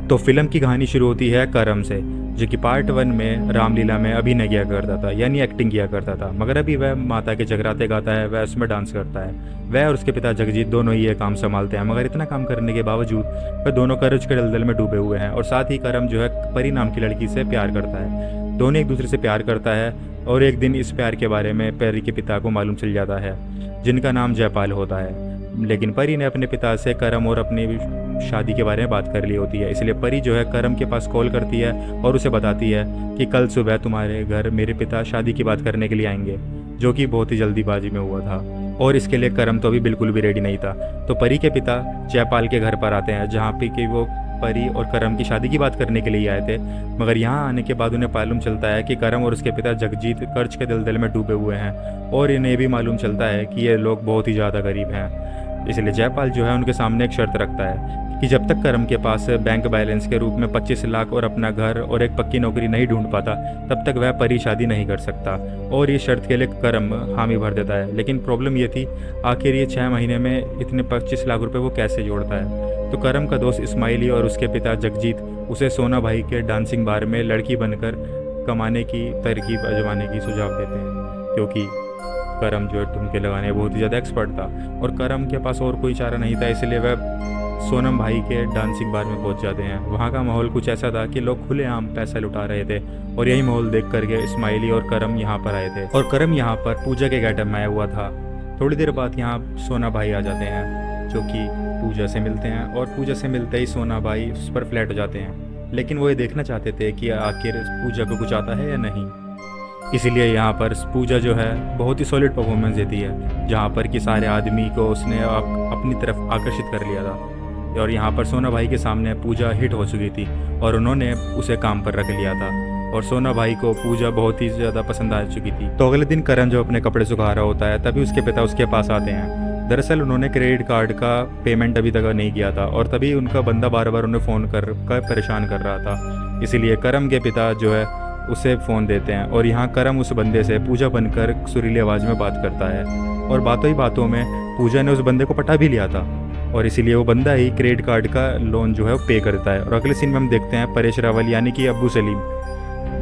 तो फिल्म की कहानी शुरू होती है करम से, जो कि पार्ट 1 में रामलीला में अभिनय किया करता था, यानी एक्टिंग किया करता था। मगर अभी वह माता के जगराते गाता है, वह उसमें डांस करता है। वह और उसके पिता जगजीत दोनों ही ये काम संभालते हैं। मगर इतना काम करने के बावजूद वह दोनों कर्ज के दलदल में डूबे हुए हैं। और साथ ही करम जो है परी नाम की लड़की से प्यार करता है। दोनों एक दूसरे से प्यार करता है। और एक दिन इस प्यार के बारे में परी के पिता को मालूम चल जाता है, जिनका नाम जयपाल होता है। लेकिन परी ने अपने पिता से करम और अपनी शादी के बारे में बात कर ली होती है। इसलिए परी जो है करम के पास कॉल करती है और उसे बताती है कि कल सुबह तुम्हारे घर मेरे पिता शादी की बात करने के लिए आएंगे, जो कि बहुत ही जल्दीबाजी में हुआ था। और इसके लिए करम तो अभी बिल्कुल भी रेडी नहीं था। तो परी के पिता जयपाल के घर पर आते हैं, जहाँ पे कि वो परी और करम की शादी की बात करने के लिए आए थे। मगर यहाँ आने के बाद उन्हें मालूम चलता है कि करम और उसके पिता जगजीत कर्ज के दलदल में डूबे हुए हैं। और इन्हें भी मालूम चलता है कि ये लोग बहुत ही ज़्यादा गरीब हैं। इसलिए जयपाल जो है उनके सामने एक शर्त रखता है कि जब तक करम के पास बैंक बैलेंस के रूप में 25 लाख और अपना घर और एक पक्की नौकरी नहीं ढूंढ पाता, तब तक वह परी शादी नहीं कर सकता। और ये शर्त के लिए करम हामी भर देता है। लेकिन प्रॉब्लम ये थी, आखिर ये 6 महीने में इतने 25 लाख रुपए वो कैसे जोड़ता है। तो करम का दोस्त इस्माइली और उसके पिता जगजीत उसे सोना भाई के डांसिंग बार में लड़की बनकर कमाने की तरकीब आजमाने की सुझाव देते हैं, क्योंकि करम जो है ठुमके लगाने बहुत ही ज़्यादा एक्सपर्ट था। और करम के पास और कोई चारा नहीं था, इसलिए वह सोनम भाई के डांसिंग बार में पहुंच जाते हैं। वहाँ का माहौल कुछ ऐसा था कि लोग खुलेआम पैसा लुटा रहे थे। और यही माहौल देख करके इस्माइली और करम यहाँ पर आए थे। और करम यहाँ पर पूजा के गेटअप में आया हुआ था। थोड़ी देर बाद यहाँ सोना भाई आ जाते हैं, जो कि पूजा से मिलते हैं। और पूजा से मिलते ही सोना भाई उस पर फ्लैट हो जाते हैं। लेकिन वो ये देखना चाहते थे कि आखिर पूजा को कुछ आता है या नहीं। इसीलिए यहाँ पर पूजा जो है बहुत ही सॉलिड परफॉर्मेंस देती है, जहाँ पर कि सारे आदमी को उसने अपनी तरफ आकर्षित कर लिया था। और यहाँ पर सोना भाई के सामने पूजा हिट हो चुकी थी और उन्होंने उसे काम पर रख लिया था। और सोना भाई को पूजा बहुत ही ज़्यादा पसंद आ चुकी थी। तो अगले दिन करण जो अपने कपड़े सुखा रहा होता है, तभी उसके पिता उसके पास आते हैं। दरअसल उन्होंने क्रेडिट कार्ड का पेमेंट अभी तक नहीं किया था और तभी उनका बंदा बार बार उन्हें फ़ोन कर परेशान कर रहा था। इसीलिए करम के पिता जो है उसे फ़ोन देते हैं और यहाँ करम उस बंदे से पूजा बनकर सुरीली आवाज़ में बात करता है। और बातों ही बातों में पूजा ने उस बंदे को पटा भी लिया था और इसीलिए वो बंदा ही क्रेडिट कार्ड का लोन जो है वो पे करता है। और अगले सीन में हम देखते हैं परेश रावल यानी कि अब्बू सलीम,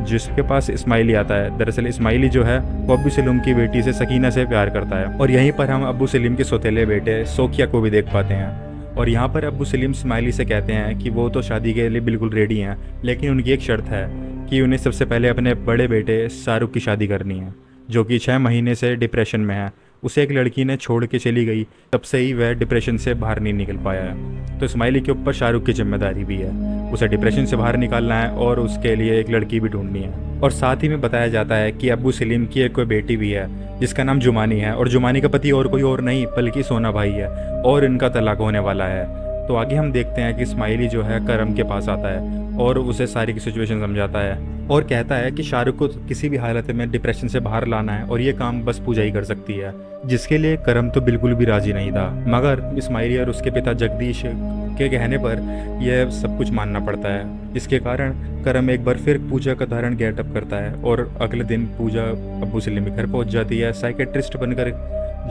जिसके पास इस्माइली आता है। दरअसल इस्माइली जो है वो अब्बू सलीम की बेटी से सकीना से प्यार करता है। और यहीं पर हम अब्बू सलीम के सौतेले बेटे सोकिया को भी देख पाते हैं। और यहाँ पर अब्बू सलीम इस्माइली से कहते हैं कि वो तो शादी के लिए बिल्कुल रेडी हैं, लेकिन उनकी एक शर्त है कि उन्हें सबसे पहले अपने बड़े बेटे शाहरुख की शादी करनी है, जो कि 6 महीने से डिप्रेशन में है। उसे एक लड़की ने छोड़ के चली गई, तब से ही वह डिप्रेशन से बाहर नहीं निकल पाया है। तो इस्माइली के ऊपर शाहरुख की जिम्मेदारी भी है, उसे डिप्रेशन से बाहर निकालना है और उसके लिए एक लड़की भी ढूंढनी है। और साथ ही में बताया जाता है कि अब्बू सलीम की एक कोई बेटी भी है जिसका नाम जुमानी है। और जुमानी का पति और कोई और नहीं बल्कि सोना भाई है और इनका तलाक होने वाला है। तो आगे हम देखते हैं कि इस्माइली जो है करम के पास आता है और उसे सारी की सिचुएशन समझाता है और कहता है कि शाहरुख को किसी भी हालत में डिप्रेशन से बाहर लाना है और ये काम बस पूजा ही कर सकती है, जिसके लिए करम तो बिल्कुल भी राजी नहीं था। मगर इस्माइली और उसके पिता जगदीश के कहने पर यह सब कुछ मानना पड़ता है। इसके कारण करम एक बार फिर पूजा का धारण गेटअप करता है और अगले दिन पूजा अब्बू सलीम के घर पहुंच जाती है साइकेट्रिस्ट बनकर,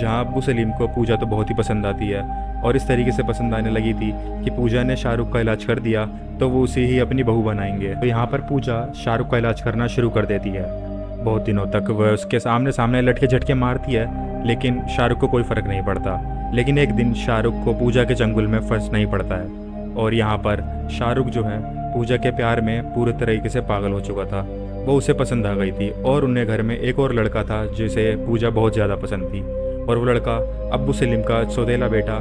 जहां अब्बू सलीम को पूजा तो बहुत ही पसंद आती है। और इस तरीके से पसंद आने लगी थी कि पूजा ने शाहरुख का इलाज कर दिया तो वो उसे ही अपनी बहू बनाएंगे। तो यहाँ पर पूजा शाहरुख का इलाज करना शुरू कर देती है। बहुत दिनों तक वह उसके सामने सामने लटके झटके मारती है, लेकिन शाहरुख को कोई फ़र्क नहीं पड़ता। लेकिन एक दिन शाहरुख को पूजा के चंगुल में फंस नहीं पड़ता है और यहाँ पर शाहरुख जो है पूजा के प्यार में पूरे तरीके से पागल हो चुका था। वो उसे पसंद आ गई थी और उन्हें घर में एक और लड़का था जिसे पूजा बहुत ज़्यादा पसंद थी। और वो लड़का अब्बू सलीम का सौतेला बेटा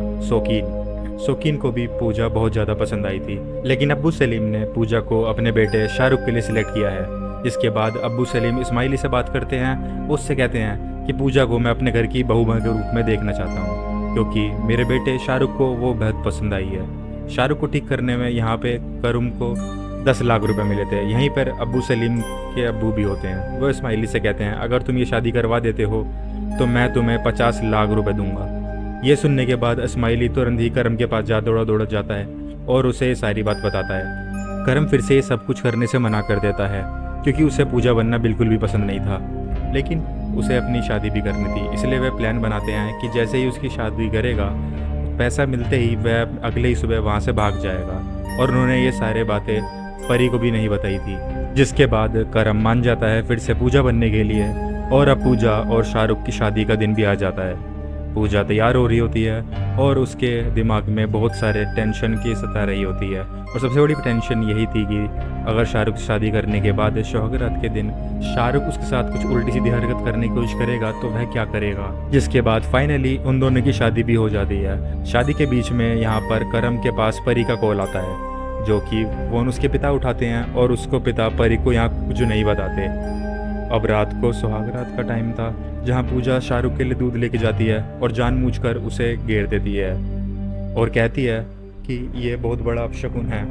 शौकीन को भी पूजा बहुत ज़्यादा पसंद आई थी। लेकिन अब्बू सलीम ने पूजा को अपने बेटे शाहरुख के लिए सिलेक्ट किया है। इसके बाद अब्बू सलीम इस्माइली से बात करते हैं, उससे कहते हैं कि पूजा को मैं अपने घर की बहू के रूप में देखना चाहता हूँ, क्योंकि मेरे बेटे शाहरुख को वो बहुत पसंद आई है। शाहरुख को ठीक करने में यहाँ पे करम को 10 लाख रुपए मिले थे। यहीं पर अब्बू सलीम के अब्बू भी होते हैं। वो इस्माइली से कहते हैं अगर तुम ये शादी करवा देते हो तो मैं तुम्हें 50 लाख रुपए दूंगा। ये सुनने के बाद इस्माइली तुरंत ही करम के पास दौड़ा जाता है और उसे ये सारी बात बताता है। करम फिर से ये सब कुछ करने से मना कर देता है, क्योंकि उसे पूजा बनना बिल्कुल भी पसंद नहीं था, लेकिन उसे अपनी शादी भी करनी थी। इसलिए वह प्लान बनाते हैं कि जैसे ही उसकी शादी करेगा, पैसा मिलते ही वह अगले ही सुबह वहाँ से भाग जाएगा। और उन्होंने ये सारे बातें परी को भी नहीं बताई थी। जिसके बाद करम मान जाता है फिर से पूजा बनने के लिए, और अब पूजा और शाहरुख की शादी का दिन भी आ जाता है। पूजा तैयार हो रही होती है और उसके दिमाग में बहुत सारे टेंशन की सता रही होती है, और सबसे बड़ी टेंशन यही थी कि अगर शाहरुख से शादी करने के बाद शौहरत के दिन शाहरुख उसके साथ कुछ उल्टी सीधी हरकत करने की कोशिश करेगा तो वह क्या करेगा। जिसके बाद फाइनली उन दोनों की शादी भी हो जाती है। शादी के बीच में यहाँ पर करम के पास परी का कॉल आता है, जो कि फ़ोन उसके पिता उठाते हैं और उसको पिता परी को यहाँ कुछ नहीं बताते। अब रात को सुहागरात का टाइम था, जहाँ पूजा शाहरुख के लिए दूध लेके जाती है और जानबूझकर उसे घेर देती है और कहती है कि ये बहुत बड़ा अपशकुन है,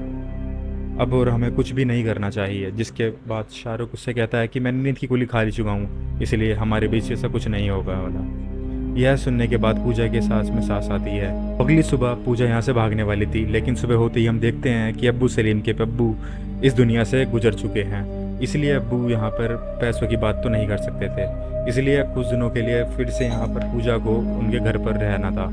अब और हमें कुछ भी नहीं करना चाहिए। जिसके बाद शाहरुख उससे कहता है कि मैं नींद की गोली खा चुका हूँ, इसलिए हमारे बीच ऐसा कुछ नहीं होगा वाला। यह सुनने के बाद पूजा के सांस में सांस आती है। अगली सुबह पूजा यहाँ से भागने वाली थी, लेकिन सुबह होते ही हम देखते हैं कि अब्बू सलीम के अब्बू इस दुनिया से गुजर चुके हैं। इसलिए अब्बू यहाँ पर पैसों की बात तो नहीं कर सकते थे, इसलिए कुछ दिनों के लिए फिर से यहाँ पर पूजा को उनके घर पर रहना था।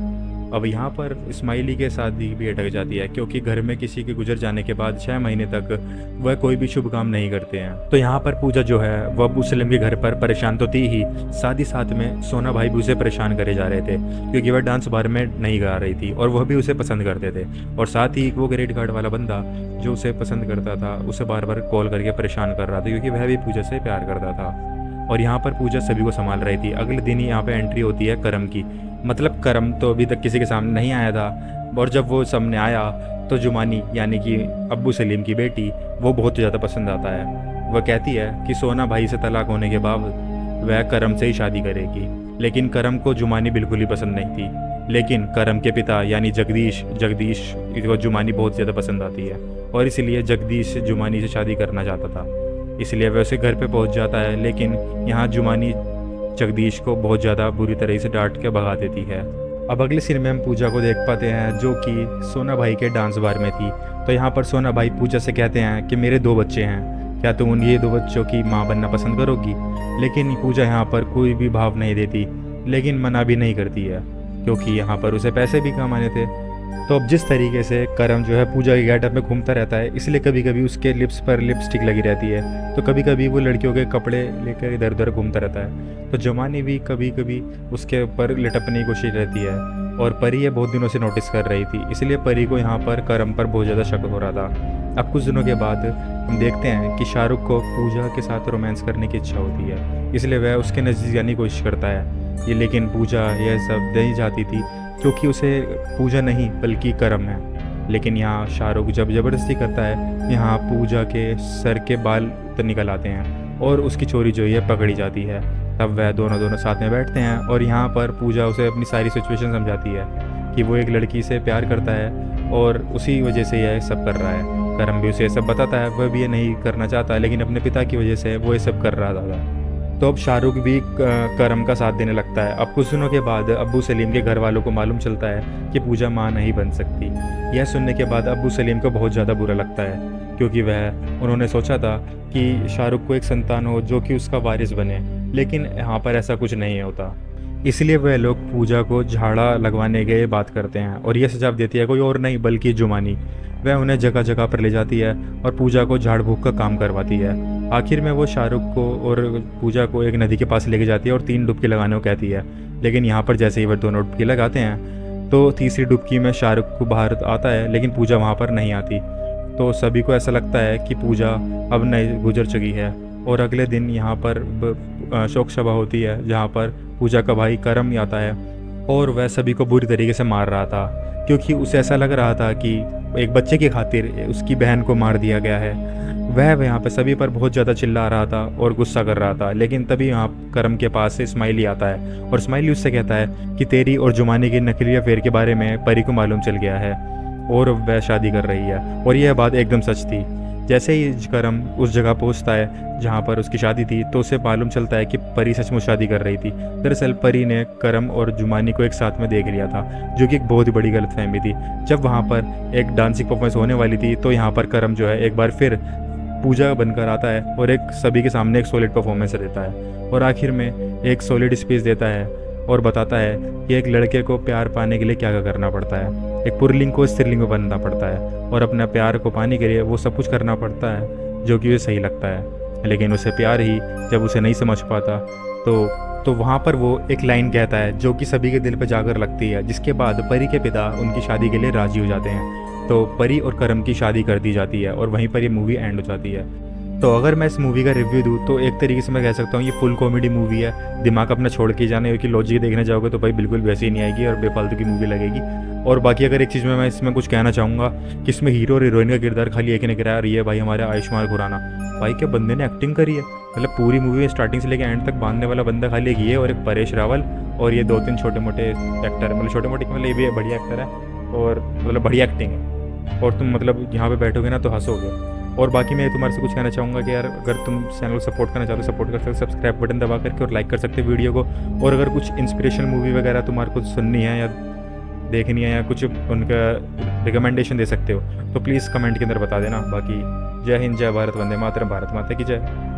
अब यहाँ पर इस्माइली के शादी भी अटक जाती है, क्योंकि घर में किसी के गुजर जाने के बाद 6 महीने तक वह कोई भी शुभ काम नहीं करते हैं। तो यहाँ पर पूजा जो है वह अब्बू सलीम के घर पर परेशान तो थी ही, साथ ही साथ में सोना भाई भी उसे परेशान करे जा रहे थे, क्योंकि वह डांस बार में नहीं गा रही थी और वह भी उसे पसंद करते थे। और साथ ही वो क्रेडिट कार्ड वाला बंदा जो उसे पसंद करता था उसे बार बार कॉल करके परेशान कर रहा था, क्योंकि वह भी पूजा से प्यार करता था। और यहाँ पर पूजा सभी को संभाल रही थी। अगले दिन ही यहाँ पे एंट्री होती है करम की। मतलब करम तो अभी तक किसी के सामने नहीं आया था, और जब वो सामने आया तो जुमानी यानी कि अब्बू सलीम की बेटी वो बहुत ज़्यादा पसंद आता है। वह कहती है कि सोना भाई से तलाक होने के बाद वह करम से ही शादी करेगी, लेकिन करम को जुमानी बिल्कुल ही पसंद नहीं थी। लेकिन करम के पिता यानी जगदीश को जुमानी बहुत ज़्यादा पसंद आती है, और इसलिए जगदीश जुमानी से शादी करना चाहता था। इसलिए वह उसे घर पे पहुंच जाता है, लेकिन यहाँ जुमानी जगदीश को बहुत ज़्यादा बुरी तरह से डांट के भगा देती है। अब अगले सीन में हम पूजा को देख पाते हैं, जो कि सोना भाई के डांस बार में थी। तो यहाँ पर सोना भाई पूजा से कहते हैं कि मेरे 2 बच्चे हैं, क्या तुम उन ये 2 बच्चों की माँ बनना पसंद करोगी। लेकिन पूजा यहाँ पर कोई भी भाव नहीं देती, लेकिन मना भी नहीं करती है, क्योंकि यहाँ पर उसे पैसे भी कमाने थे। तो अब जिस तरीके से करम जो है पूजा के गेटअप में घूमता रहता है, इसलिए कभी कभी उसके लिप्स पर लिपस्टिक लगी रहती है, तो कभी कभी वो लड़कियों के कपड़े लेकर इधर उधर घूमता रहता है। तो जुमानी भी कभी कभी उसके ऊपर लिटकने की कोशिश रहती है, और परी ये बहुत दिनों से नोटिस कर रही थी, इसलिए परी को यहाँ पर करम पर बहुत ज़्यादा शक हो रहा था। अब कुछ दिनों के बाद हम देखते हैं कि शाहरुख को पूजा के साथ रोमांस करने की इच्छा होती है, इसलिए वह उसके नज़दीक जाने की कोशिश करता है। ये लेकिन पूजा यह सब नहीं चाहती थी, क्योंकि उसे पूजा नहीं बल्कि करम है। लेकिन यहाँ शाहरुख जब ज़बरदस्ती करता है, यहाँ पूजा के सर के बाल तो निकल आते हैं और उसकी चोरी जो है पकड़ी जाती है। तब वह दोनों साथ में बैठते हैं, और यहाँ पर पूजा उसे अपनी सारी सिचुएशन समझाती है कि वो एक लड़की से प्यार करता है और उसी वजह से यह सब कर रहा है। करम भी उसे ये सब बताता है, वह भी ये नहीं करना चाहता, लेकिन अपने पिता की वजह से वो ये सब कर रहा था। तो अब शाहरुख भी करम का साथ देने लगता है। अब कुछ दिनों के बाद अब्बू सलीम के घर वालों को मालूम चलता है कि पूजा माँ नहीं बन सकती। यह सुनने के बाद अब्बू सलीम को बहुत ज़्यादा बुरा लगता है, क्योंकि उन्होंने सोचा था कि शाहरुख को एक संतान हो जो कि उसका वारिस बने, लेकिन यहाँ पर ऐसा कुछ नहीं होता। इसलिए वह लोग पूजा को झाड़ा लगवाने के बात करते हैं, और यह सुझाव देती है कोई और नहीं बल्कि जुमानी। वह उन्हें जगह जगह पर ले जाती है और पूजा को झाड़ फूक का काम करवाती है। आखिर में वो शाहरुख को और पूजा को एक नदी के पास लेके जाती है और 3 डुबकी लगाने को कहती है। लेकिन यहाँ पर जैसे ही वह दोनों डुबकी लगाते हैं, तो तीसरी डुबकी में शाहरुख को बाहर आता है, लेकिन पूजा वहाँ पर नहीं आती। तो सभी को ऐसा लगता है कि पूजा अब नहीं गुजर चुकी है। और अगले दिन यहाँ पर शोक सभा होती है, जहाँ पर पूजा का भाई करम आता है, और वह सभी को बुरी तरीके से मार रहा था, क्योंकि उसे ऐसा लग रहा था कि एक बच्चे की खातिर उसकी बहन को मार दिया गया है। वह यहाँ पे सभी पर बहुत ज़्यादा चिल्ला रहा था और गुस्सा कर रहा था। लेकिन तभी यहाँ करम के पास से इस्माइली आता है, और इस्माइली उससे कहता है कि तेरी और जुमानी की नकली अफेयर के बारे में परी को मालूम चल गया है और वह शादी कर रही है। और यह बात एकदम सच थी। जैसे ही करम उस जगह पहुंचता है जहां पर उसकी शादी थी, तो उसे मालूम चलता है कि परी सचमुच शादी कर रही थी। दरअसल परी ने करम और जुमानी को एक साथ में देख लिया था, जो कि एक बहुत ही बड़ी गलतफहमी थी। जब वहां पर एक डांसिंग परफॉर्मेंस होने वाली थी, तो यहाँ पर करम जो है एक बार फिर पूजा बनकर आता है और एक सभी के सामने एक सॉलिड परफॉर्मेंस देता है, और आखिर में एक सॉलिड स्पीच देता है और बताता है कि एक लड़के को प्यार पाने के लिए क्या क्या करना पड़ता है। एक पुल्लिंग को स्त्रीलिंग में बनना पड़ता है और अपना प्यार को पाने के लिए वो सब कुछ करना पड़ता है जो कि उसे सही लगता है। लेकिन उसे प्यार ही जब उसे नहीं समझ पाता तो वहाँ पर वो एक लाइन कहता है जो कि सभी के दिल पे जाकर लगती है, जिसके बाद परी के पिता उनकी शादी के लिए राजी हो जाते हैं। तो परी और करम की शादी कर दी जाती है और वहीं पर ये मूवी एंड हो जाती है। तो अगर मैं इस मूवी का रिव्यू दूँ तो एक तरीके से मैं कह सकता हूँ ये फुल कॉमेडी मूवी है। दिमाग अपना छोड़ के जाने, क्योंकि लॉजिक देखने जाओगे तो भाई बिल्कुल वैसे ही नहीं आएगी और बेफालतू की मूवी लगेगी। और बाकी अगर एक चीज़ में मैं इसमें कुछ कहना चाहूँगा कि इसमें हीरो और हीरोइन का किरदार खाली एक ने कराया और ये भाई हमारे आयुष्मान खुराना। भाई क्या बंदे ने एक्टिंग करी है, मतलब पूरी मूवी में स्टार्टिंग से लेकर एंड तक बांधने वाला बंदा खाली एक ये और एक परेश रावल और ये 2-3 छोटे मोटे एक्टर, मतलब छोटे मोटे मतलब ये भी बढ़िया एक्टर है और मतलब बढ़िया एक्टिंग है। और तुम मतलब यहाँ पे बैठोगे ना तो हंसोगे। और बाकी मैं तुम्हारे से कुछ कहना चाहूँगा कि यार अगर तुम चैनल को सपोर्ट करना चाहते हो सपोर्ट कर सकते हो सब्सक्राइब बटन दबा करके और लाइक कर सकते हो वीडियो को। और अगर कुछ इंस्पिरेशनल मूवी वगैरह तुम्हारे को सुननी है या देखनी है या कुछ उनका रिकमेंडेशन दे सकते हो तो प्लीज़ कमेंट के अंदर बता देना। बाकी जय हिंद, जय भारत, वंदे मातरम, भारत माता की जय।